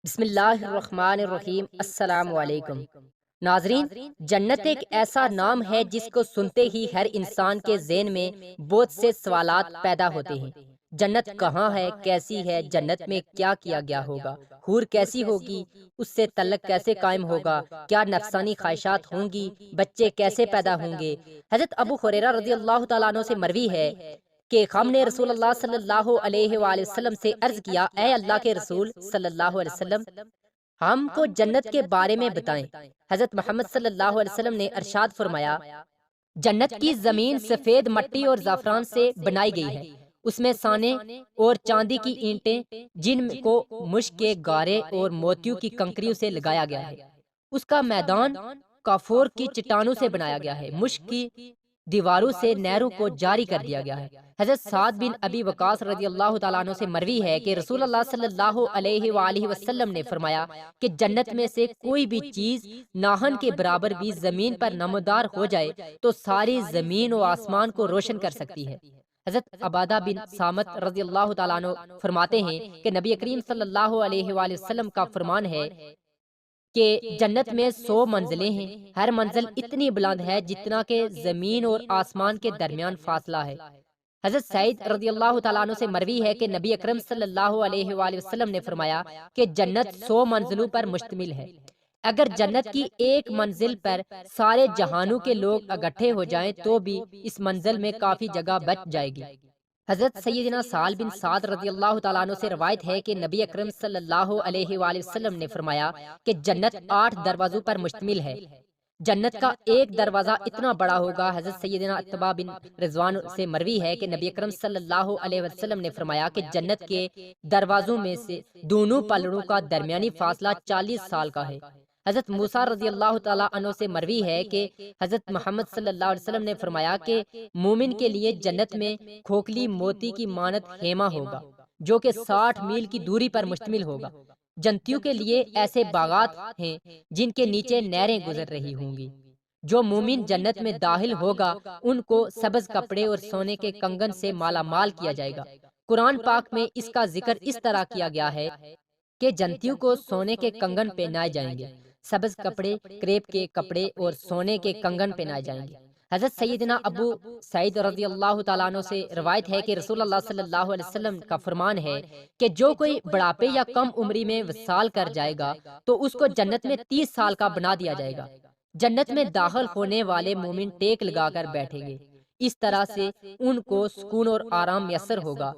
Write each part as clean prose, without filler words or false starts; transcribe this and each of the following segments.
بسم اللہ الرحمن الرحیم۔ السلام علیکم ناظرین، جنت ایک ایسا نام ہے جس کو سنتے ہی ہر انسان کے ذہن میں بہت سے سوالات پیدا ہوتے ہیں۔ جنت کہاں ہے، کیسی ہے، جنت میں کیا کیا گیا ہوگا، حور کیسی ہوگی، اس سے تعلق کیسے قائم ہوگا، کیا نفسانی خواہشات ہوں گی، بچے کیسے پیدا ہوں گے۔ حضرت ابو ہریرہ رضی اللہ تعالیٰ عنہ سے مروی ہے کہ ہم نے رسول اللہ صلی اللہ علیہ وآلہ وسلم سے عرض کیا، اے اللہ کے رسول صلی اللہ علیہ وسلم، ہم کو جنت کے بارے میں بتائیں۔ حضرت محمد صلی اللہ علیہ وسلم نے ارشاد فرمایا، جنت کی زمین سفید مٹی اور زعفران سے بنائی گئی ہے، اس میں سانے اور چاندی کی اینٹیں جن کو مشک کے گارے اور موتیوں کی کنکریوں سے لگایا گیا ہے، اس کا میدان کافور کی چٹانوں سے بنایا گیا ہے، مشک کی دیواروں سے نہروں کو جاری کر دیا گیا ہے۔ حضرت سعد بن ابی وقاص رضی اللہ تعالیٰ عنہ سے مروی ہے کہ رسول اللہ صلی اللہ علیہ وآلہ وسلم نے فرمایا کہ جنت میں سے کوئی بھی چیز ناہن کے برابر بھی زمین پر نمودار ہو جائے تو ساری زمین و آسمان کو روشن کر سکتی ہے۔ حضرت عبادہ بن صامت رضی اللہ تعالیٰ عنہ فرماتے ہیں کہ نبی کریم صلی اللہ علیہ وآلہ وسلم کا فرمان ہے کہ جنت میں 100 منزلیں ہیں، ہر منزل اتنی بلند ہے جتنا کہ زمین اور آسمان کے درمیان فاصلہ ہے۔ حضرت سعید رضی اللہ تعالیٰ عنہ سے مروی ہے کہ نبی اکرم صلی اللہ علیہ وآلہ وسلم نے فرمایا کہ جنت 100 منزلوں پر مشتمل ہے، اگر جنت کی ایک منزل پر سارے جہانوں کے لوگ اکٹھے ہو جائیں تو بھی اس منزل میں کافی جگہ بچ جائے گی۔ حضرت سیدنا سہل بن سعد رضی اللہ تعالیٰ عنہ سے روایت ہے کہ نبی اکرم صلی اللہ علیہ وآلہ وسلم نے فرمایا کہ جنت 8 دروازوں پر مشتمل ہے، جنت کا ایک دروازہ اتنا بڑا ہوگا۔ حضرت سیدنا عتبہ بن رضوان سے مروی ہے کہ نبی اکرم صلی اللہ علیہ وسلم نے فرمایا کہ جنت کے دروازوں میں سے دونوں پلڑوں کا درمیانی فاصلہ 40 سال کا ہے۔ حضرت موسیٰ رضی اللہ تعالیٰ عنہ سے مروی ہے کہ حضرت محمد صلی اللہ علیہ وسلم نے فرمایا کہ مومن کے لیے جنت میں کھوکھلی موتی کی مانت خیمہ ہوگا جو کہ 60 میل کی دوری پر مشتمل ہوگا۔ جنتیوں کے لیے ایسے باغات ہیں جن کے نیچے نہریں گزر رہی ہوں گی۔ جو مومن جنت میں داخل ہوگا ان کو سبز کپڑے اور سونے کے کنگن سے مالا مال کیا جائے گا۔ قرآن پاک میں اس کا ذکر اس طرح کیا گیا ہے کہ جنتیوں کو سونے کے کنگن پہنائے جائیں گے، سبز کپڑے، کریپ کے کپڑے اور سونے کے کنگن پہنائے جائیں گے۔ حضرت سیدنا ابو سعید رضی اللہ تعالیٰ عنہ سے روایت ہے کہ رسول اللہ صلی اللہ علیہ وسلم کا فرمان ہے کہ جو کوئی بڑھاپے یا کم عمری میں وصال کر جائے گا تو اس کو جنت میں 30 سال کا بنا دیا جائے گا۔ جنت میں داخل ہونے والے مومن ٹیک لگا کر بیٹھیں گے، اس طرح سے ان کو سکون اور آرام میسر ہوگا۔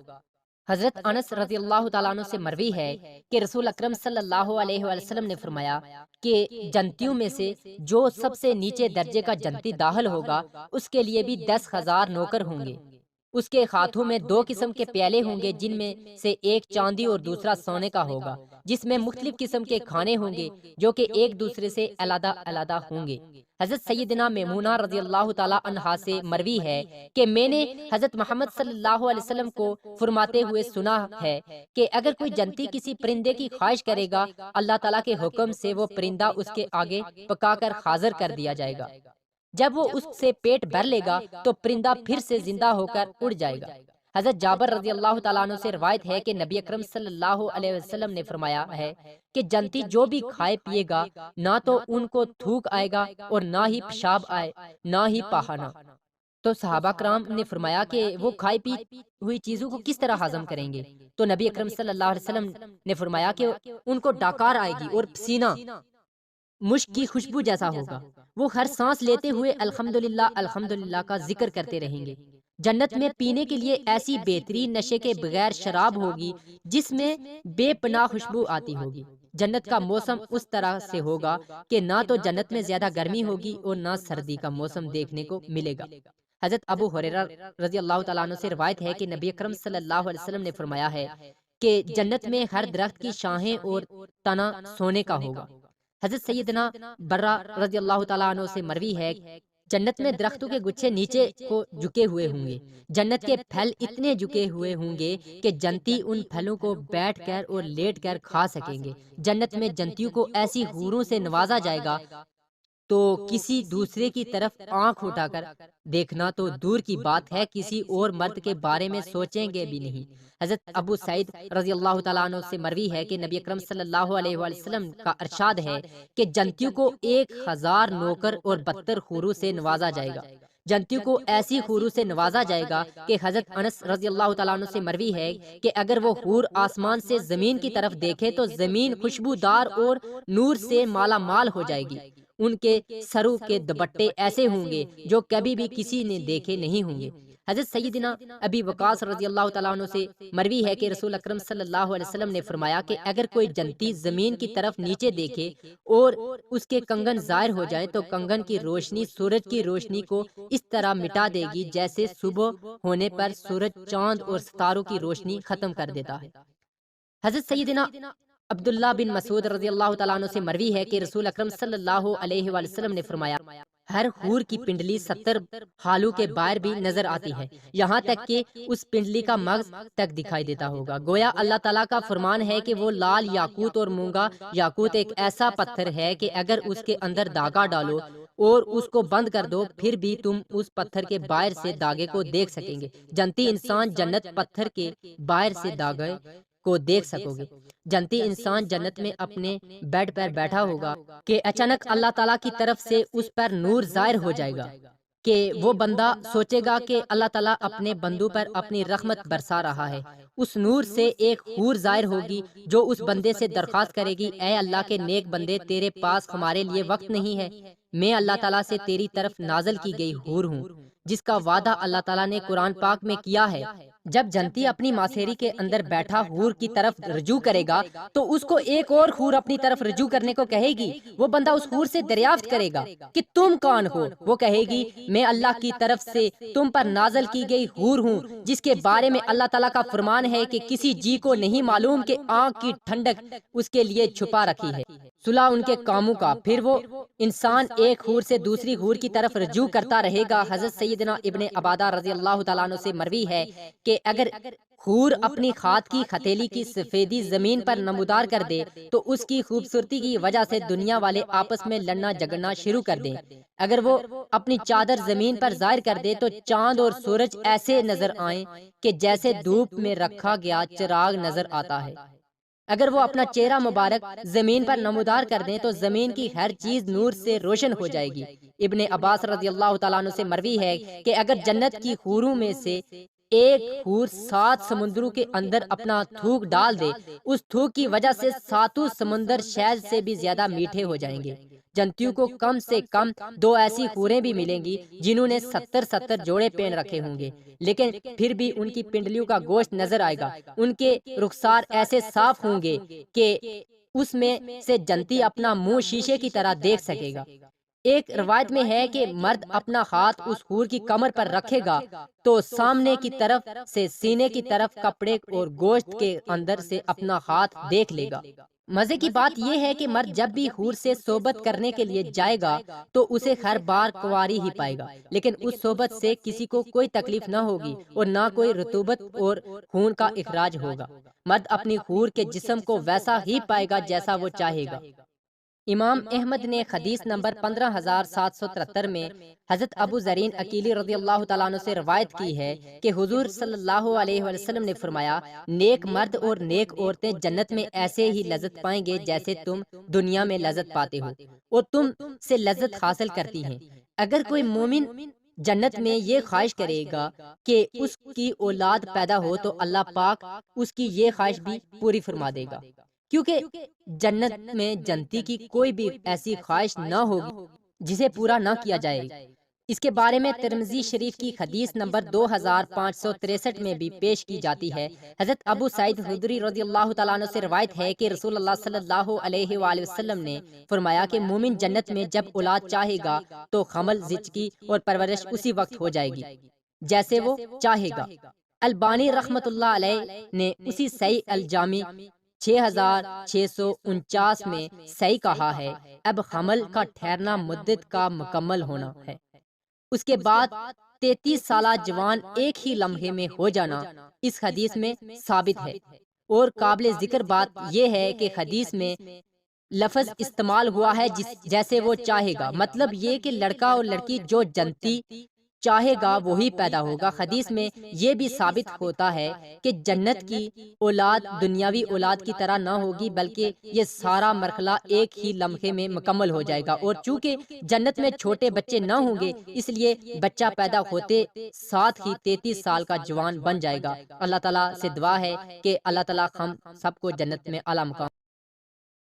حضرت انس رضی اللہ تعالیٰ عنہ سے مروی ہے کہ رسول اکرم صلی اللہ علیہ وآلہ وسلم نے فرمایا کہ جنتیوں میں سے جو سب سے نیچے درجے کا جنتی داخل ہوگا اس کے لیے بھی 10,000 نوکر ہوں گے، اس کے ہاتھوں میں 2 قسم کے پیالے ہوں گے جن میں سے ایک چاندی اور دوسرا سونے کا ہوگا، جس میں مختلف قسم کے کھانے ہوں گے جو کہ ایک دوسرے سے علیحدہ علیحدہ ہوں گے۔ حضرت سیدنا میمونہ رضی اللہ تعالیٰ عنہا سے مروی ہے کہ میں نے حضرت محمد صلی اللہ علیہ وسلم کو فرماتے ہوئے سنا ہے کہ اگر کوئی جنتی کسی پرندے کی خواہش کرے گا، اللہ تعالیٰ کے حکم سے وہ پرندہ اس کے آگے پکا کر حاضر کر دیا جائے گا۔ جب وہ اس سے پیٹ بھر لے گا تو پرندہ پھر سے زندہ ہو کر اڑ جائے گا۔ حضرت جابر رضی اللہ تعالیٰ عنہ سے روایت ہے کہ نبی اکرم صلی اللہ علیہ وسلم نے فرمایا ہے کہ جنتی جو بھی کھائے پیے گا نہ تو ان کو تھوک آئے گا اور نہ ہی پیشاب آئے نہ ہی پاخانہ۔ تو صحابہ کرام نے فرمایا کہ وہ کھائی پی ہوئی چیزوں کو کس طرح ہضم کریں گے؟ تو نبی اکرم صلی اللہ علیہ وسلم نے فرمایا کہ ان کو ڈاکار آئے گی اور پسینہ مشک کی خوشبو جیسا ہوگا، وہ ہر سانس لیتے ہوئے الحمدللہ الحمدللہ کا ذکر کرتے رہیں گے۔ جنت میں پینے کے لیے ایسی بہترین نشے کے بغیر شراب ہوگی جس میں بے پناہ خوشبو آتی ہوگی۔ جنت کا موسم اس طرح سے ہوگا کہ نہ تو جنت میں زیادہ گرمی ہوگی اور نہ سردی کا موسم دیکھنے کو ملے گا۔ حضرت ابو ہریرہ رضی اللہ تعالیٰ عنہ سے روایت ہے کہ نبی اکرم صلی اللہ علیہ وسلم نے فرمایا ہے کہ جنت میں ہر درخت کی شاخیں اور تنا سونے کا ہوگا۔ حضرت سیدنا برہ رضی اللہ تعالیٰ عنہ سے مروی ہے جنت میں درختوں کے گچھے نیچے کو جھکے ہوئے ہوں گے، جنت کے پھل اتنے جھکے ہوئے ہوں گے کہ جنتی ان پھلوں کو بیٹھ کر اور لیٹ کر کھا سکیں گے۔ جنت میں جنتیوں کو ایسی حوروں سے نوازا جائے گا تو کسی دوسرے کی طرف آنکھ اٹھا کر دیکھنا تو دور کی بات ہے، کسی اور مرد کے بارے میں سوچیں گے بھی نہیں۔ حضرت ابو سعید رضی اللہ تعالیٰ عنہ سے مروی ہے کہ نبی اکرم صلی اللہ علیہ وآلہ وسلم کا ارشاد ہے کہ جنتیوں کو 1000 نوکر اور 72 حوروں سے نوازا جائے گا۔ جنتیوں کو ایسی حوروں سے نوازا جائے گا کہ حضرت انس رضی اللہ تعالیٰ عنہ سے مروی ہے کہ اگر وہ حور آسمان سے زمین کی طرف دیکھے تو زمین خوشبودار اور نور سے مالا مال ہو جائے گی۔ ان کے سروں کے دوپٹے ایسے ہوں گے جو کبھی بھی کسی نے دیکھے نہیں ہوں گے۔ حضرت سیدنا ابی وقاص رضی اللہ تعالیٰ عنہ سے مروی ہے کہ رسول اکرم صلی اللہ علیہ وسلم نے فرمایا کہ اگر کوئی جنتی زمین کی طرف نیچے دیکھے اور اس کے کنگن ظاہر ہو جائیں تو کنگن کی روشنی سورج کی روشنی کو اس طرح مٹا دے گی جیسے صبح ہونے پر سورج چاند اور ستاروں کی روشنی ختم کر دیتا ہے۔ حضرت سیدنا عبداللہ بن مسعود رضی اللہ تعالیٰ عنہ سے مروی ہے کہ رسول اکرم صلی اللہ علیہ وآلہ وسلم نے فرمایا ہر حور کی پنڈلی 70 ہالوں کے باہر بھی نظر آتی ہے، یہاں تک کہ اس پنڈلی کا مغز تک دکھائی دیتا ہوگا۔ گویا اللہ تعالیٰ کا فرمان ہے کہ وہ لال یاقوت اور مونگا یاقوت ایک ایسا پتھر ہے کہ اگر اس کے اندر دھاگا ڈالو اور اس کو بند کر دو پھر بھی تم اس پتھر کے باہر سے دھاگے کو دیکھ سکیں گے۔ جنتی انسان جنت پتھر کے باہر سے دھاگے کو دیکھ سکو گے۔ جنتی انسان جنت میں اپنے بیڈ پر بیٹھا ہوگا کہ اچانک اللہ تعالیٰ کی طرف سے اس پر نور ظاہر ہو جائے گا کہ وہ بندہ سوچے گا کہ اللہ تعالیٰ اپنے بندوں پر اپنی رحمت برسا رہا ہے۔ اس نور سے ایک حور ظاہر ہوگی جو اس بندے سے درخواست کرے گی، اے اللہ کے نیک بندے، تیرے پاس ہمارے لیے وقت نہیں ہے، میں اللہ تعالیٰ سے تیری طرف نازل کی گئی حور ہوں جس کا وعدہ اللہ تعالیٰ نے قرآن پاک میں کیا ہے۔ جب جنتی اپنی ماسیری کے اندر بیٹھا حور کی طرف رجوع کرے گا تو اس کو ایک اور حور اپنی طرف رجوع کرنے کو کہے گی۔ وہ بندہ اس حور سے دریافت کرے گا کہ تم کون ہو؟ وہ کہے گی میں اللہ کی طرف سے تم پر نازل کی گئی حور ہوں جس کے بارے میں اللہ تعالیٰ کا فرمان ہے کہ کسی جی کو نہیں معلوم کہ آنکھ کی ٹھنڈک اس کے لیے چھپا رکھی ہے، صلح ان کے کاموں کا۔ پھر وہ انسان ایک حور سے دوسری حور کی طرف رجوع کرتا رہے گا۔ حضرت سیدنا ابن عبادہ رضی اللہ تعالیٰ عنہ سے مروی ہے کہ اگر حور اپنی خات کی ہتھیلی کی سفیدی زمین پر نمودار کر دے تو اس کی خوبصورتی کی وجہ سے دنیا والے آپس میں لڑنا جھگڑنا شروع کر دیں۔ اگر وہ اپنی چادر زمین پر ظاہر کر دے تو چاند اور سورج ایسے نظر آئیں کہ جیسے دھوپ میں رکھا گیا چراغ نظر آتا ہے۔ اگر وہ اپنا چہرہ مبارک زمین پر نمودار کر دیں تو زمین کی ہر چیز نور سے روشن ہو جائے گی۔ ابن عباس رضی اللہ تعالیٰ عنہ سے مروی ہے کہ اگر جنت کی حوروں میں سے ایک حور 7 سمندروں کے اندر اپنا تھوک ڈال دے، اس تھوک کی وجہ سے 7 سمندر شہد سے بھی زیادہ میٹھے ہو جائیں گے۔ جنتیوں کو کم سے کم 2 ایسی حوریں بھی ملیں گی جنہوں نے 70 جوڑے پہن رکھے ہوں گے، لیکن پھر بھی ان کی پنڈلیوں کا گوشت نظر آئے گا۔ ان کے رخسار ایسے صاف ہوں گے کہ اس میں سے جنتی اپنا منہ شیشے کی طرح دیکھ سکے گا۔ ایک روایت میں ہے کہ مرد اپنا ہاتھ اس حور کی کمر پر رکھے گا تو سامنے کی طرف سے سینے کی طرف کپڑے اور گوشت کے اندر سے اپنا ہاتھ دیکھ لے گا۔ مزے کی بات یہ ہے کہ مرد جب بھی حور سے صحبت کرنے کے لیے جائے گا تو اسے ہر بار کنواری ہی پائے گا، لیکن اس صحبت سے کسی کو کوئی تکلیف نہ ہوگی اور نہ کوئی رطوبت اور خون کا اخراج ہوگا۔ مرد اپنی حور کے جسم کو ویسا ہی پائے گا جیسا وہ چاہے گا۔ امام احمد نے حدیث نمبر 15773 میں حضرت ابو ذرین عقیلی رضی اللہ تعالیٰ عنہ سے روایت کی ہے کہ حضور صلی اللہ علیہ وسلم نے فرمایا، نیک مرد اور نیک عورتیں جنت میں ایسے ہی لذت پائیں گے جیسے تم دنیا میں لذت پاتے ہو اور تم سے لذت حاصل کرتی ہیں۔ اگر کوئی مومن جنت میں یہ خواہش کرے گا کہ اس کی اولاد پیدا ہو تو اللہ پاک اس کی یہ خواہش بھی پوری فرما دے گا، کیونکہ جنت میں جنتی کی کوئی بھی ایسی خواہش نہ ہوگی جسے پورا نہ کیا جائے۔ اس کے بارے میں ترمذی شریف کی حدیث نمبر 2563 میں بھی پیش کی جاتی ہے۔ حضرت ابو سعید خدری رضی اللہ تعالیٰ عنہ سے روایت ہے کہ رسول اللہ صلی اللہ علیہ وآلہ وسلم نے فرمایا کہ مومن جنت میں جب اولاد چاہے گا تو حمل زچگی اور پرورش اسی وقت ہو جائے گی جیسے وہ چاہے گا۔ البانی رحمت اللہ علیہ نے اسی صحیح الجامع 6649 میں صحیح کہا ہے، اب حمل کا ٹھہرنا مدت کا مکمل ہونا ہے۔ اس کے بعد 33 سالہ جوان ایک ہی لمحے میں ہو جانا اس حدیث میں ثابت ہے۔ اور قابل ذکر بات یہ ہے کہ حدیث میں لفظ استعمال ہوا ہے جیسے وہ چاہے گا، مطلب یہ کہ لڑکا اور لڑکی جو جنتی چاہے گا وہی پیدا ہوگا۔ حدیث میں یہ بھی ثابت ہوتا ہے کہ جنت کی اولاد دنیاوی اولاد کی طرح نہ ہوگی، بلکہ یہ سارا مرحلہ ایک ہی لمحے میں مکمل ہو جائے گا۔ اور چونکہ جنت میں چھوٹے بچے نہ ہوں گے، اس لیے بچہ پیدا ہوتے ساتھ ہی 33 سال کا جوان بن جائے گا۔ اللہ تعالیٰ سے دعا ہے کہ اللہ تعالیٰ ہم سب کو جنت میں اعلیٰ مقام